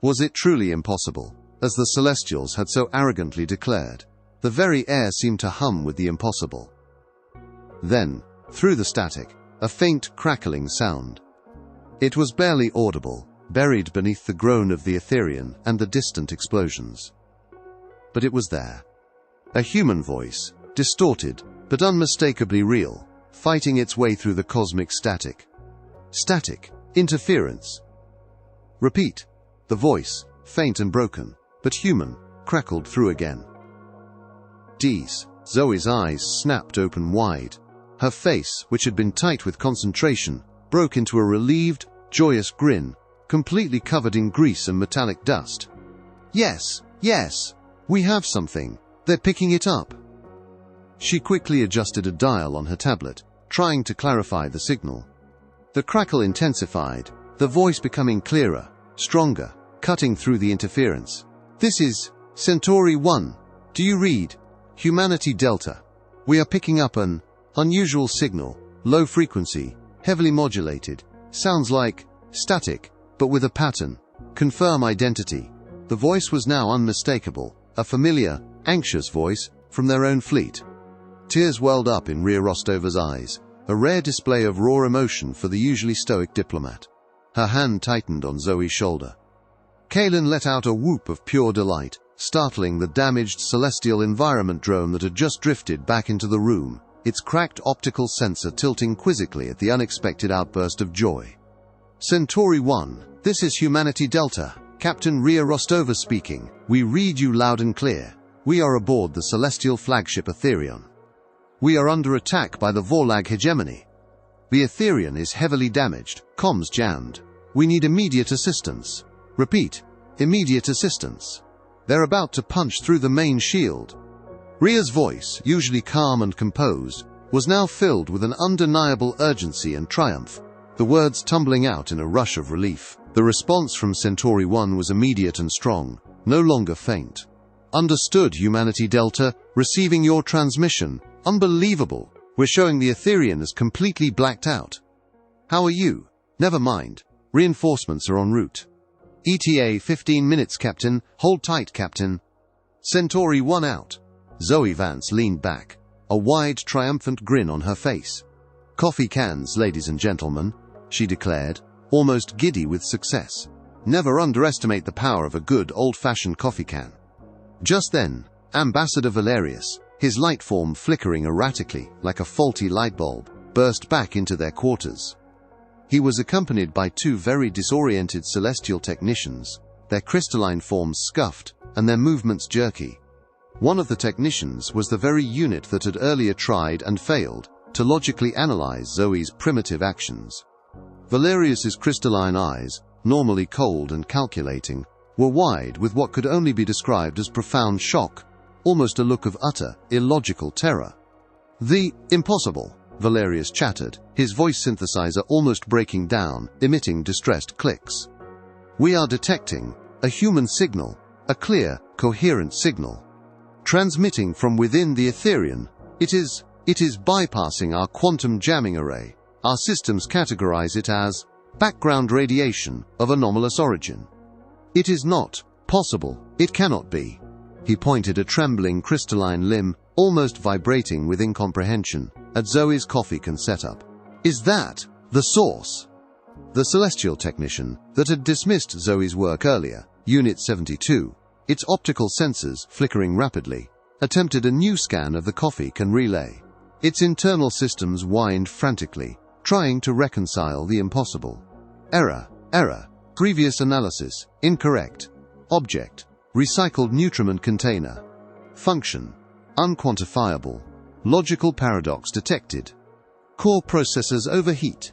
Was it truly impossible, as the Celestials had so arrogantly declared? The very air seemed to hum with the impossible. Then, through the static, a faint crackling sound. It was barely audible, buried beneath the groan of the Etherean and the distant explosions. But it was there. A human voice, distorted, but unmistakably real, fighting its way through the cosmic static. Static. Interference. "Repeat." The voice, faint and broken, but human, crackled through again. "Dees." Zoe's eyes snapped open wide. Her face, which had been tight with concentration, broke into a relieved, joyous grin, completely covered in grease and metallic dust. "Yes, yes. We have something. They're picking it up." She quickly adjusted a dial on her tablet, trying to clarify the signal. The crackle intensified, the voice becoming clearer, stronger, cutting through the interference. "This is Centauri 1. Do you read? Humanity Delta. We are picking up an unusual signal, low frequency, heavily modulated. Sounds like static, but with a pattern. Confirm identity." The voice was now unmistakable, a familiar, anxious voice from their own fleet. Tears welled up in Rhea Rostova's eyes, a rare display of raw emotion for the usually stoic diplomat. Her hand tightened on Zoe's shoulder. Kalen let out a whoop of pure delight, startling the damaged celestial environment drone that had just drifted back into the room, its cracked optical sensor tilting quizzically at the unexpected outburst of joy. "Centauri 1, this is Humanity Delta," Captain Ria Rostova speaking. We read you loud and clear. We are aboard the celestial flagship Etherion. We are under attack by the Vorlag hegemony. The Etherion is heavily damaged, comms jammed. We need immediate assistance. Repeat, immediate assistance. They're about to punch through the main shield. Ria's voice, usually calm and composed, was now filled with an undeniable urgency and triumph, the words tumbling out in a rush of relief. The response from Centauri 1 was immediate and strong, no longer faint. Understood, Humanity Delta, receiving your transmission. Unbelievable. We're showing the Etherion as completely blacked out. How are you? Never mind. Reinforcements are en route. ETA 15 minutes, Captain. Hold tight, Captain. Centauri 1 out. Zoe Vance leaned back, a wide, triumphant grin on her face. Coffee cans, ladies and gentlemen, she declared, almost giddy with success. Never underestimate the power of a good old-fashioned coffee can. Just then, Ambassador Valerius, his light form flickering erratically like a faulty light bulb, burst back into their quarters. He was accompanied by two very disoriented celestial technicians, their crystalline forms scuffed and their movements jerky. One of the technicians was the very unit that had earlier tried and failed to logically analyze Zoe's primitive actions. Valerius's crystalline eyes, normally cold and calculating, were wide with what could only be described as profound shock, almost a look of utter, illogical terror. "The impossible," Valerius chattered, his voice synthesizer almost breaking down, emitting distressed clicks. "We are detecting a human signal, a clear, coherent signal. Transmitting from within the Etherion. It is bypassing our quantum jamming array. Our systems categorize it as background radiation of anomalous origin. It is not possible. It cannot be." He pointed a trembling crystalline limb, almost vibrating with incomprehension, at Zoe's coffee can setup. "Is that the source?" The celestial technician that had dismissed Zoe's work earlier, Unit 72, its optical sensors flickering rapidly, attempted a new scan of the coffee can relay. Its internal systems whined frantically, trying to reconcile the impossible. Error. Previous analysis. Incorrect. Object. Recycled nutriment container. Function. Unquantifiable. Logical paradox detected. Core processors overheat.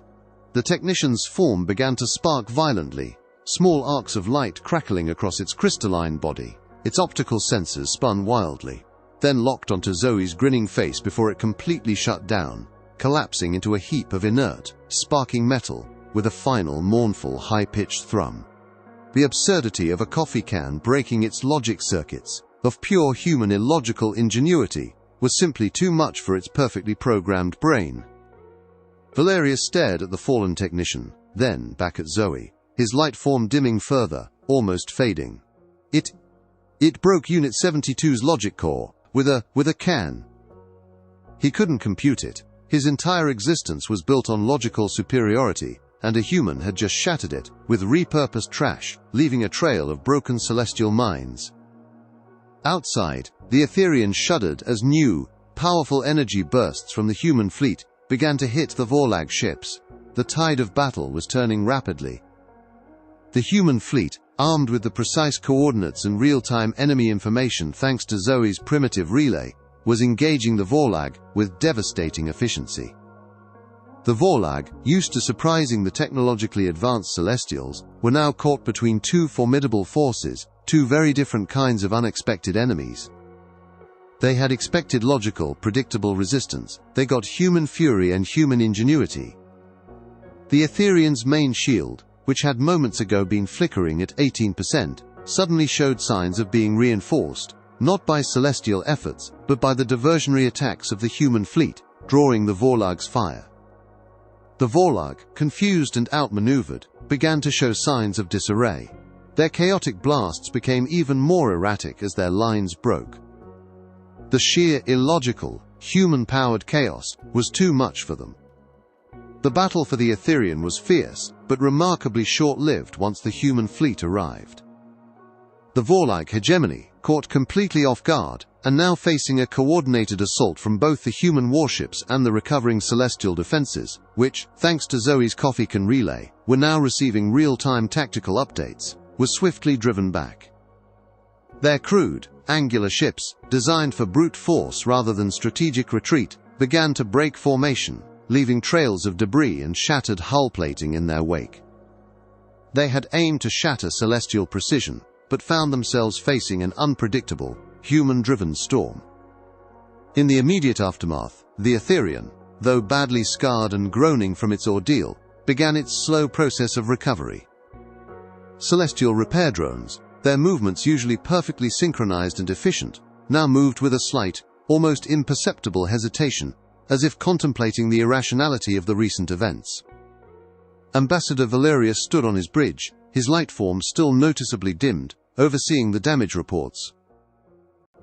The technician's form began to spark violently, small arcs of light crackling across its crystalline body. Its optical sensors spun wildly, then locked onto Zoe's grinning face before it completely shut down, collapsing into a heap of inert, sparking metal, with a final, mournful, high-pitched thrum. The absurdity of a coffee can breaking its logic circuits, of pure human illogical ingenuity, was simply too much for its perfectly programmed brain. Valerius stared at the fallen technician, then back at Zoe, his light form dimming further, almost fading. It broke Unit 72's logic core, with a can. He couldn't compute it. His entire existence was built on logical superiority, and a human had just shattered it, with repurposed trash, leaving a trail of broken celestial minds. Outside, the Etherion shuddered as new, powerful energy bursts from the human fleet began to hit the Vorlag ships. The tide of battle was turning rapidly. The human fleet, armed with the precise coordinates and real-time enemy information thanks to Zoe's primitive relay, was engaging the Vorlag with devastating efficiency. The Vorlag, used to surprising the technologically advanced Celestials, were now caught between two formidable forces, two very different kinds of unexpected enemies. They had expected logical, predictable resistance. They got human fury and human ingenuity. The Etherion's main shield, which had moments ago been flickering at 18%, suddenly showed signs of being reinforced, not by celestial efforts, but by the diversionary attacks of the human fleet, drawing the Vorlag's fire. The Vorlag, confused and outmaneuvered, began to show signs of disarray. Their chaotic blasts became even more erratic as their lines broke. The sheer illogical, human-powered chaos was too much for them. The battle for the Etherion was fierce, but remarkably short-lived once the human fleet arrived. The Vorlag hegemony, caught completely off guard, and now facing a coordinated assault from both the human warships and the recovering celestial defenses, which, thanks to Zoe's coffee can relay, were now receiving real-time tactical updates, was swiftly driven back. Their crude, angular ships, designed for brute force rather than strategic retreat, began to break formation, leaving trails of debris and shattered hull plating in their wake. They had aimed to shatter celestial precision, but found themselves facing an unpredictable, human-driven storm. In the immediate aftermath, the Etherian, though badly scarred and groaning from its ordeal, began its slow process of recovery. Celestial repair drones, their movements usually perfectly synchronized and efficient, now moved with a slight, almost imperceptible hesitation, as if contemplating the irrationality of the recent events. Ambassador Valerius stood on his bridge, his light form still noticeably dimmed, overseeing the damage reports.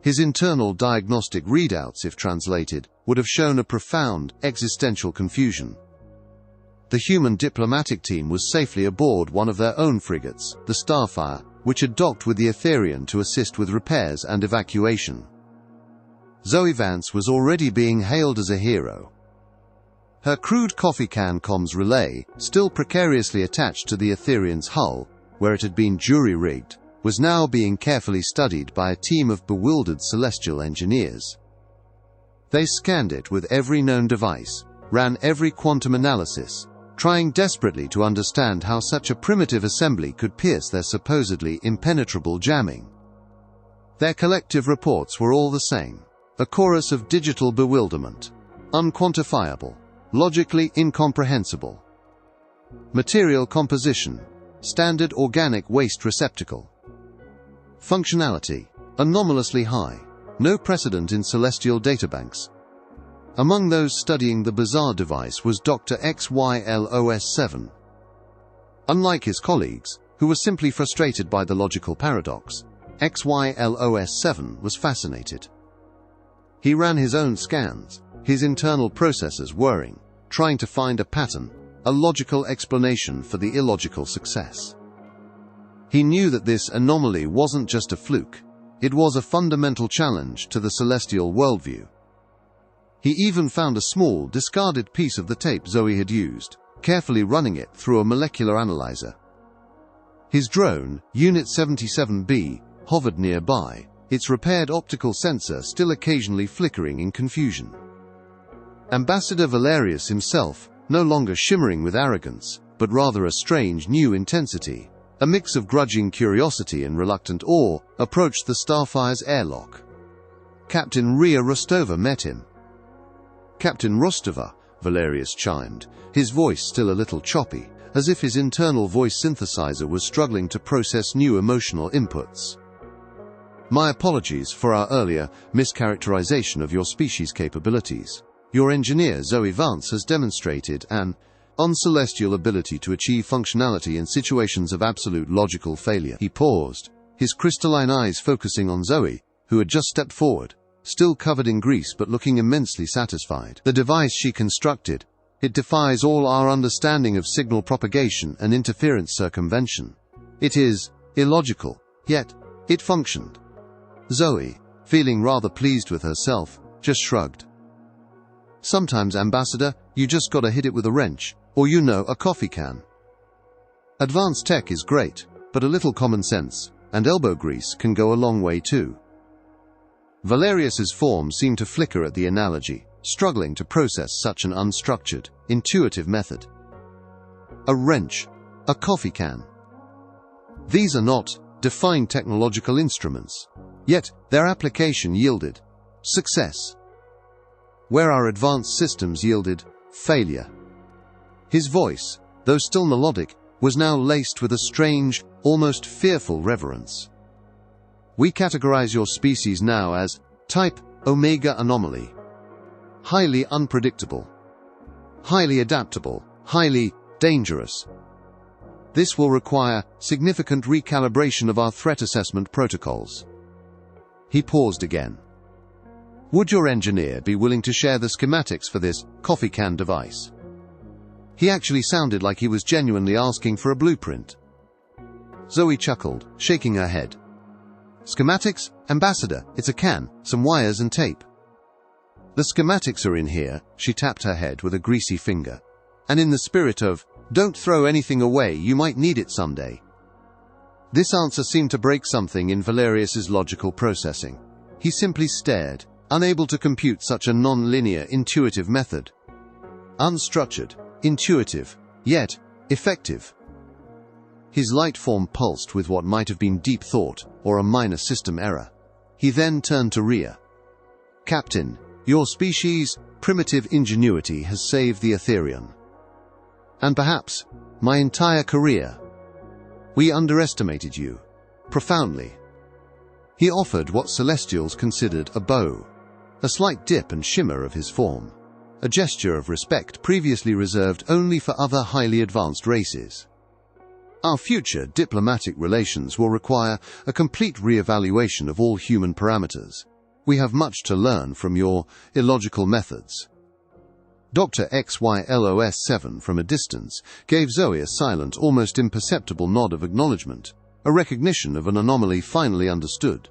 His internal diagnostic readouts, if translated, would have shown a profound, existential confusion. The human diplomatic team was safely aboard one of their own frigates, the Starfire, which had docked with the Etherian to assist with repairs and evacuation. Zoe Vance was already being hailed as a hero. Her crude coffee can comms relay, still precariously attached to the Etherian's hull, where it had been jury-rigged, was now being carefully studied by a team of bewildered celestial engineers. They scanned it with every known device, ran every quantum analysis, trying desperately to understand how such a primitive assembly could pierce their supposedly impenetrable jamming. Their collective reports were all the same, a chorus of digital bewilderment, unquantifiable, logically incomprehensible. Material composition, standard organic waste receptacle. Functionality, anomalously high, no precedent in celestial databanks. Among those studying the bizarre device was Dr. XYLOS7. Unlike his colleagues, who were simply frustrated by the logical paradox, XYLOS7 was fascinated. He ran his own scans, his internal processes whirring, trying to find a pattern, a logical explanation for the illogical success. He knew that this anomaly wasn't just a fluke, it was a fundamental challenge to the celestial worldview. He even found a small, discarded piece of the tape Zoe had used, carefully running it through a molecular analyzer. His drone, Unit 77B, hovered nearby, its repaired optical sensor still occasionally flickering in confusion. Ambassador Valerius himself, no longer shimmering with arrogance, but rather a strange new intensity, a mix of grudging curiosity and reluctant awe, approached the Starfire's airlock. Captain Ria Rostova met him. Captain Rostova, Valerius chimed, his voice still a little choppy, as if his internal voice synthesizer was struggling to process new emotional inputs. My apologies for our earlier mischaracterization of your species' capabilities. Your engineer, Zoe Vance, has demonstrated an uncelestial ability to achieve functionality in situations of absolute logical failure. He paused, his crystalline eyes focusing on Zoe, who had just stepped forward, still covered in grease but looking immensely satisfied. The device she constructed, it defies all our understanding of signal propagation and interference circumvention. It is illogical, yet it functioned. Zoe, feeling rather pleased with herself, just shrugged. Sometimes, Ambassador, you just gotta hit it with a wrench, or a coffee can. Advanced tech is great, but a little common sense, and elbow grease can go a long way too. Valerius's form seemed to flicker at the analogy, struggling to process such an unstructured, intuitive method. A wrench, a coffee can. These are not defined technological instruments, yet their application yielded success, where our advanced systems yielded failure. His voice, though still melodic, was now laced with a strange, almost fearful reverence. We categorize your species now as Type Omega Anomaly. Highly unpredictable. Highly adaptable. Highly dangerous. This will require significant recalibration of our threat assessment protocols. He paused again. Would your engineer be willing to share the schematics for this coffee can device? He actually sounded like he was genuinely asking for a blueprint. Zoe chuckled, shaking her head. Schematics? Ambassador, it's a can, some wires and tape. The schematics are in here, she tapped her head with a greasy finger. And in the spirit of, don't throw anything away, you might need it someday. This answer seemed to break something in Valerius's logical processing. He simply stared, unable to compute such a non-linear, intuitive method. Unstructured, intuitive, yet effective. His light form pulsed with what might have been deep thought or a minor system error. He then turned to Rhea. "Captain, your species' primitive ingenuity has saved the Etherian. And perhaps my entire career. We underestimated you. Profoundly." He offered what Celestials considered a bow, a slight dip and shimmer of his form, a gesture of respect previously reserved only for other highly advanced races. "Our future diplomatic relations will require a complete re-evaluation of all human parameters. We have much to learn from your illogical methods." Dr. XYLOS7 from a distance gave Zoe a silent, almost imperceptible nod of acknowledgement, a recognition of an anomaly finally understood.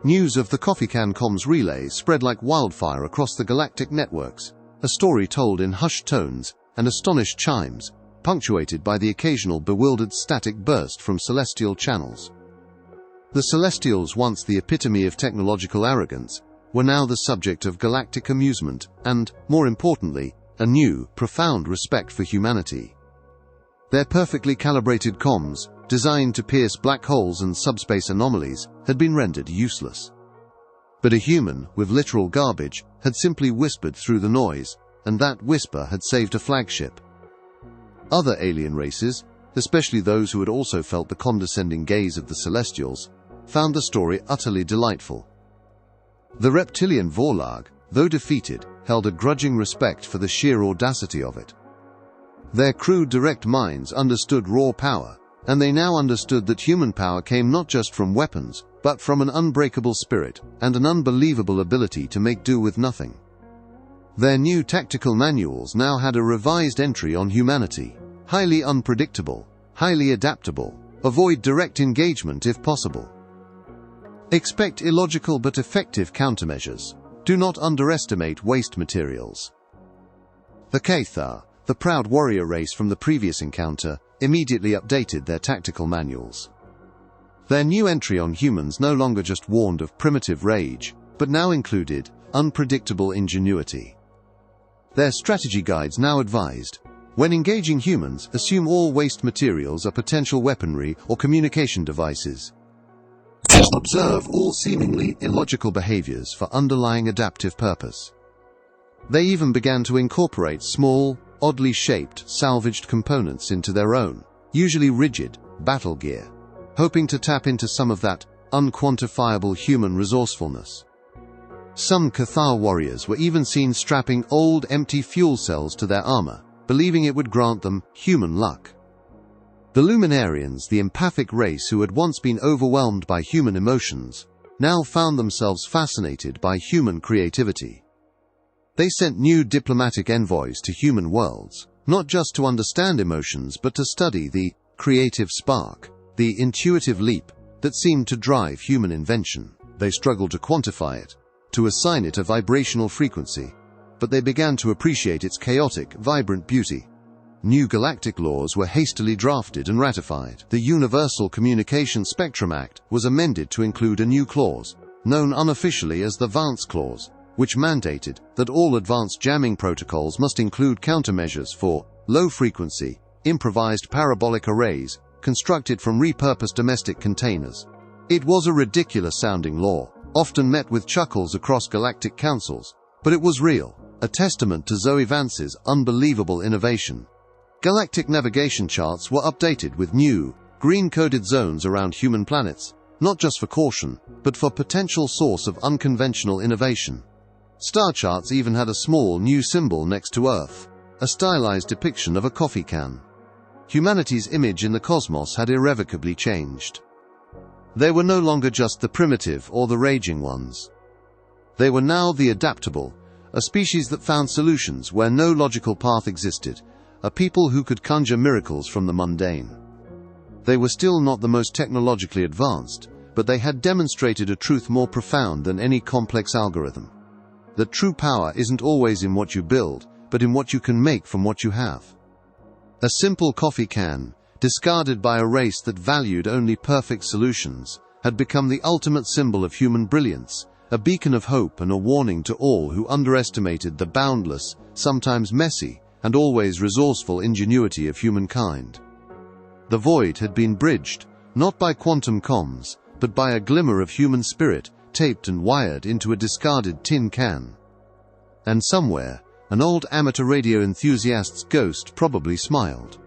News of the coffee can comms relay spread like wildfire across the galactic networks, a story told in hushed tones and astonished chimes, punctuated by the occasional bewildered static burst from celestial channels. The Celestials, once the epitome of technological arrogance, were now the subject of galactic amusement and, more importantly, a new, profound respect for humanity. Their perfectly calibrated comms, designed to pierce black holes and subspace anomalies, had been rendered useless. But a human, with literal garbage, had simply whispered through the noise, and that whisper had saved a flagship. Other alien races, especially those who had also felt the condescending gaze of the Celestials, found the story utterly delightful. The reptilian Vorlag, though defeated, held a grudging respect for the sheer audacity of it. Their crude direct minds understood raw power, and they now understood that human power came not just from weapons, but from an unbreakable spirit and an unbelievable ability to make do with nothing. Their new tactical manuals now had a revised entry on humanity: highly unpredictable, highly adaptable, avoid direct engagement if possible. Expect illogical but effective countermeasures. Do not underestimate waste materials. The Cathar, the proud warrior race from the previous encounter, immediately updated their tactical manuals. Their new entry on humans no longer just warned of primitive rage, but now included unpredictable ingenuity. Their strategy guides now advised, when engaging humans, assume all waste materials are potential weaponry or communication devices. Observe all seemingly illogical behaviors for underlying adaptive purpose. They even began to incorporate small, oddly shaped, salvaged components into their own, usually rigid, battle gear, hoping to tap into some of that unquantifiable human resourcefulness. Some Cathar warriors were even seen strapping old, empty fuel cells to their armor, believing it would grant them human luck. The Luminarians, the empathic race who had once been overwhelmed by human emotions, now found themselves fascinated by human creativity. They sent new diplomatic envoys to human worlds, not just to understand emotions but to study the creative spark, the intuitive leap that seemed to drive human invention. They struggled to quantify it, to assign it a vibrational frequency, but they began to appreciate its chaotic, vibrant beauty. New galactic laws were hastily drafted and ratified. The Universal Communication Spectrum Act was amended to include a new clause, known unofficially as the Vance Clause, which mandated that all advanced jamming protocols must include countermeasures for low-frequency, improvised parabolic arrays constructed from repurposed domestic containers. It was a ridiculous-sounding law, often met with chuckles across galactic councils, but it was real, a testament to Zoe Vance's unbelievable innovation. Galactic navigation charts were updated with new, green-coded zones around human planets, not just for caution, but for potential source of unconventional innovation. Star charts even had a small new symbol next to Earth, a stylized depiction of a coffee can. Humanity's image in the cosmos had irrevocably changed. They were no longer just the primitive or the raging ones. They were now the adaptable, a species that found solutions where no logical path existed, a people who could conjure miracles from the mundane. They were still not the most technologically advanced, but they had demonstrated a truth more profound than any complex algorithm. That true power isn't always in what you build, but in what you can make from what you have. A simple coffee can, discarded by a race that valued only perfect solutions, had become the ultimate symbol of human brilliance, a beacon of hope and a warning to all who underestimated the boundless, sometimes messy, and always resourceful ingenuity of humankind. The void had been bridged, not by quantum comms, but by a glimmer of human spirit taped and wired into a discarded tin can. And somewhere, an old amateur radio enthusiast's ghost probably smiled.